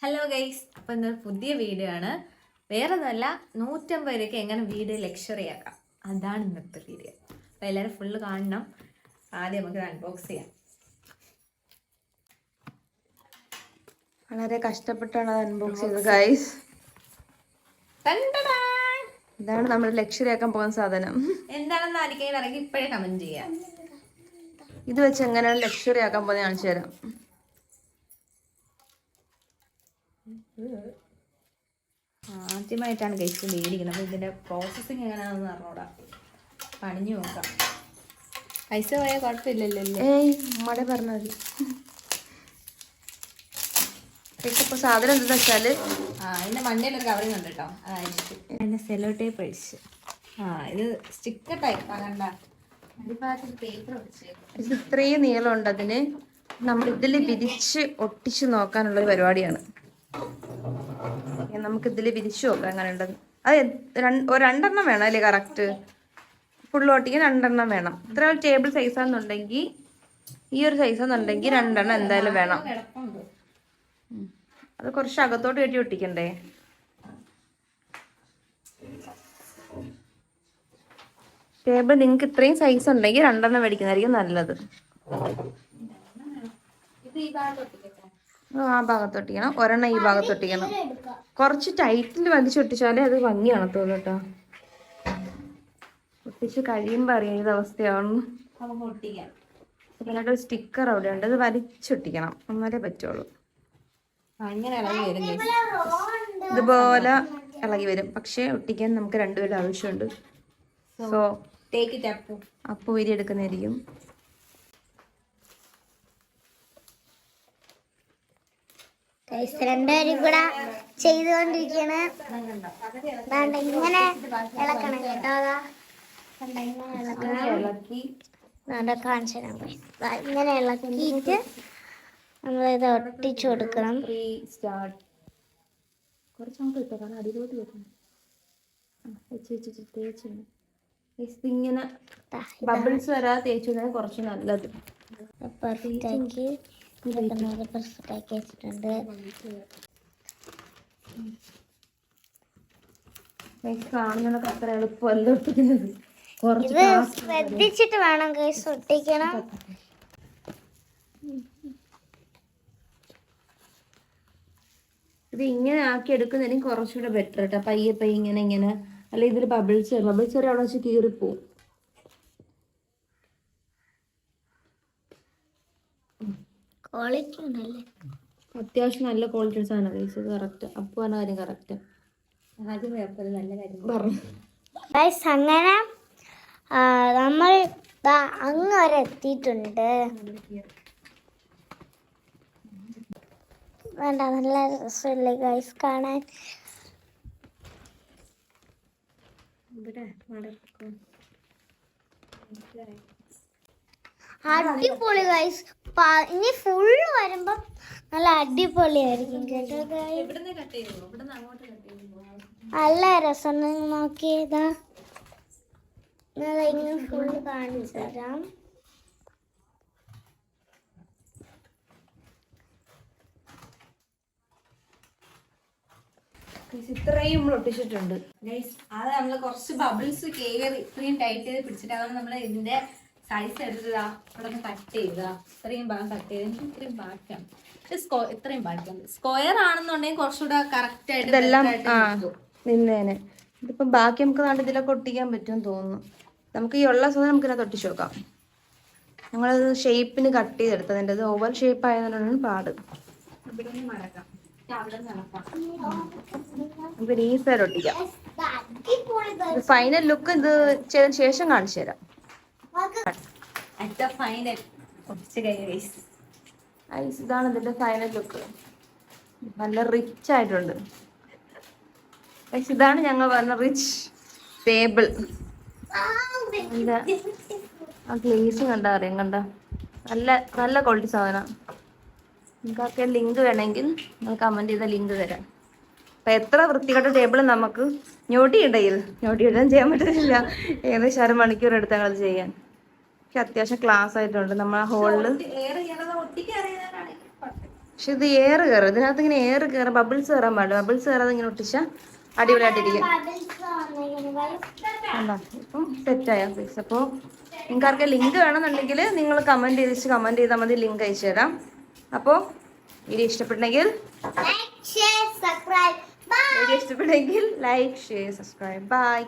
Hello guys, അപ്പം ഇന്നൊരു പുതിയ വീഡിയോ ആണ്. വേറെ ഒന്നുമല്ല, 150 രൂപയ്ക്ക് എങ്ങനെ വീഡിയോ ലക്ഷറി ആക്കാം, അതാണ് ഇന്നത്തെ വീഡിയോ. അപ്പം എല്ലാവരും ഫുള്ള് കാണണം. ആദ്യം നമുക്ക് അൺബോക്സ് ചെയ്യാം. വളരെ കഷ്ടപ്പെട്ടാണ് അത് അൺബോക്സ് ചെയ്തത് ഗൈസ്. ഇതാണ് നമ്മൾ ലക്ഷറി ആക്കാൻ പോകുന്ന സാധനം. എന്താണെന്ന് ആയിരിക്കും ഇറങ്ങി ഇപ്പോഴേ കമന്റ് ചെയ്യാം. ഇത് വെച്ച് എങ്ങനെയാണ് ലക്ഷറി ആക്കാൻ പോകുന്നത് കാണിച്ചു തരാം. ആദ്യമായിട്ടാണ് ഗൈസ് മേടിക്കുന്നത്, അപ്പോൾ ഇതിൻ്റെ പ്രോസസ്സിങ് എങ്ങനെയാണെന്ന് അറിഞ്ഞൂടാ. പണിഞ്ഞു നോക്കാം. പൈസ പോയാൽ കുഴപ്പമില്ലല്ലോ. മട പറഞ്ഞാൽ മതി. ഇപ്പോൾ സാധനം എന്താണെന്ന് വെച്ചാൽ അതിൻ്റെ മണ്ടയിലൊരു കവറിങ് ഉണ്ട് കേട്ടോ, അതായിരിക്കും. അതിൻ്റെ സെല്ലോ ടേപ്പ് അഴിച്ച്. ഇത് സ്റ്റിക്കർ ടൈപ്പാണ്. കണ്ട അടിഭാഗത്ത് പേപ്പർ ഒട്ടിച്ചേക്കും. ഇത് ഇത്രയും നീളമുണ്ട്. അതിന് നമ്മൾ ഇതിൽ വിരിച്ച് ഒട്ടിച്ച് നോക്കാനുള്ളൊരു പരിപാടിയാണ്. നമുക്ക് ഇതിൽ വിരിച്ചു നോക്കാം അങ്ങനെ ഉള്ളത്. അത് രണ്ടെണ്ണം വേണം അല്ലേ? കറക്റ്റ് ഫുള്ള് ഒട്ടിക്കാൻ രണ്ടെണ്ണം വേണം. ഇത്ര ടേബിൾ സൈസാണെന്നുണ്ടെങ്കിൽ, ഈ ഒരു സൈസാണെന്നുണ്ടെങ്കിൽ രണ്ടെണ്ണം എന്തായാലും വേണം. അത് കുറച്ച് അകത്തോട്ട് കയറ്റി ഒട്ടിക്കണ്ടേ? ടേബിൾ നിങ്ങൾക്ക് ഇത്രയും സൈസ് ഉണ്ടെങ്കിൽ രണ്ടെണ്ണം മേടിക്കുന്നതായിരിക്കും നല്ലത്. ആ ഭാഗത്തൊട്ടിക്കണം, ഒരെണ്ണം ഈ ഭാഗത്തൊട്ടിക്കണം. കുറച്ച് ടൈറ്റിൽ വലിച്ചൊട്ടിച്ചാലേ അത് ഭംഗി കാണത്തുള്ളൂ കേട്ടോ. ഒട്ടിച്ച് കഴിയുമ്പോൾ അറിയാം ഏത് അവസ്ഥയാണെന്ന്. പിന്നീട് ഒരു സ്റ്റിക്കർ അവിടെ ഉണ്ട്, അത് വലിച്ചൊട്ടിക്കണം, എന്നാലേ പറ്റുള്ളൂ. ഇതുപോലെ ഇളകി വരും. പക്ഷെ ഒട്ടിക്കാൻ നമുക്ക് രണ്ടുപേരുടെ ആവശ്യമുണ്ട്. സോ അപ്പോൾ വരി എടുക്കുന്നതായിരിക്കും. രണ്ടുപേരും കൂടെ ചെയ്തുകൊണ്ടിരിക്കണ ഇങ്ങനെ ഇളക്കണം കേട്ടോ. കാണിച്ചു തരാം. ഇങ്ങനെ ഇളക്കിയിട്ട് നമ്മളിത് ഒട്ടിച്ചു കൊടുക്കണം. ഇങ്ങനെ ബബിൾസ് വരാതെ തേച്ചു കുറച്ച് നല്ലത്. പെർഫെക്റ്റാക്കി പെർഫെക്റ്റാക്കി വെച്ചിട്ടുണ്ട്. കാണുന്നതൊക്കെ അത്ര എളുപ്പമല്ല ഒട്ടിക്കുന്നത്. ഇത് ശ്രദ്ധിച്ചിട്ട് വേണം കേസ് ഒട്ടിക്കണം. ഇത് ഇങ്ങനെ ആക്കി എടുക്കുന്നതിനും കുറച്ചുകൂടെ ബെറ്റർ കേട്ടോ. പയ്യെ പയ്യെ ഇങ്ങനെ അല്ലെ ഇതിൽ ബബിൾസ് വരെ അവിടെ വെച്ച് കീറിപ്പോവും. ക്വാളിറ്റി ഉണ്ടല്ലേ, അത്യാവശ്യം നല്ല ക്വാളിറ്റി സാധനം കഴിച്ചത്. കറക്റ്റ് അപ്പൊ പറഞ്ഞ കാര്യം കറക്റ്റ്. ആദ്യം നല്ല കാര്യം പറഞ്ഞു. അങ്ങനെ നമ്മൾ അങ്ങ് വരെ എത്തിയിട്ടുണ്ട്. വേണ്ട, നല്ല രസമല്ലേ ഗൈസ് കാണാൻ. അടിപൊളി ഗൈസ്. ഇനി ഫുള്ള് വരുമ്പോ നല്ല അടിപൊളിയായിരിക്കും കേട്ടോ ഗൈസ്. നല്ല രസം നോക്കിയതാ. ഇങ്ങനെ ഫുള്ള് കാണിച്ചു തരാം. ഇത്രയും നമ്മൾ ഒട്ടിച്ചിട്ടുണ്ട്. അത് നമ്മള് കുറച്ച് ബബിൾസ് കേറി ഇത്രയും ടൈറ്റ് ചെയ്ത് പിടിച്ചിട്ട് അതാണ് നമ്മള് ഇതിന്റെ സൈസ് എടുത്തതാ. ഇവിടെ ഒന്ന് കട്ട് ചെയ്തതാ. ഇത്രയും ഭാഗം കട്ട് ചെയ്ത് ഇത്രയും ബാക്കിയാണ്. ഇത്രയും ബാക്കിയാണ്. സ്ക്വയർ ആണെന്നുണ്ടെങ്കിൽ കുറച്ചുകൂടെ കറക്റ്റ് ആയിട്ട് ഇതെല്ലാം നിന്നേനെ. ഇതിപ്പോ ബാക്കി നമുക്ക് നാട്ടിൽ ഇതിലൊക്കെ ഒട്ടിക്കാൻ പറ്റുമെന്ന് തോന്നുന്നു. നമുക്ക് ഈ ഉള്ള സാധനം നമുക്ക് ഇതിനകത്ത് ഒട്ടിച്ചു നോക്കാം. ഞങ്ങളത് ഷേപ്പിന് കട്ട് ചെയ്തെടുത്തതിൻ്റെ അത് ഓവൽ ഷേപ്പ് ആയതുകൊണ്ടാണ് പാട്. നമുക്ക് ഈ സൈഡ് ഒട്ടിക്കാം. ഫൈനൽ ലുക്ക് ഇത് ചെയ്തതിന് ശേഷം കാണിച്ചു തരാം. ഇതാണ് ഇതിന്റെ ഫൈനൽ ലുക്ക്. നല്ല റിച്ച് ആയിട്ടുണ്ട്. ഇതാണ് ഞങ്ങൾ പറഞ്ഞ റിച്ച് ടേബിൾ. ആ ഗ്ലേസ് കണ്ടാ അറിയാം. കണ്ട നല്ല നല്ല ക്വാളിറ്റി സാധനം. നിങ്ങൾക്കൊക്കെ ലിങ്ക് വേണമെങ്കിൽ നിങ്ങൾ കമൻറ്റ് ചെയ്ത ലിങ്ക് തരാം. അപ്പം എത്ര വൃത്തികെട്ട ടേബിൾ നമുക്ക് ഞൊട്ടിയിടാൻ ചെയ്യാൻ പറ്റുന്നില്ല. ഏകദേശം അരമണിക്കൂർ എടുത്ത് ഞങ്ങൾ ചെയ്യാൻ. പക്ഷെ അത്യാവശ്യം ക്ലാസ് ആയിട്ടുണ്ട്. നമ്മളെ ഹോളിൽ പക്ഷെ ഇത് എയർ കയറും, ഇതിനകത്ത് ഇങ്ങനെ എയർ കയറാം, ബബിൾസ് കയറാൻ പാടില്ല. ബബിൾസ് കയറാതെ ഇങ്ങനെ ഒട്ടിച്ചാൽ അടിപൊളിയായിട്ടിരിക്കും. ഇപ്പം സെറ്റായ ഫേസ്. അപ്പോൾ നിങ്ങൾക്ക് ആർക്കെ ലിങ്ക് വേണമെന്നുണ്ടെങ്കിൽ നിങ്ങൾ കമൻറ്റ് ചെയ്താൽ മതി, ലിങ്ക് അയച്ചു തരാം. അപ്പോൾ വീഡിയോ ഇഷ്ടപ്പെട്ടെങ്കിൽ ലൈക്ക്, ഷെയർ, സബ്സ്ക്രൈബ്. ബൈ.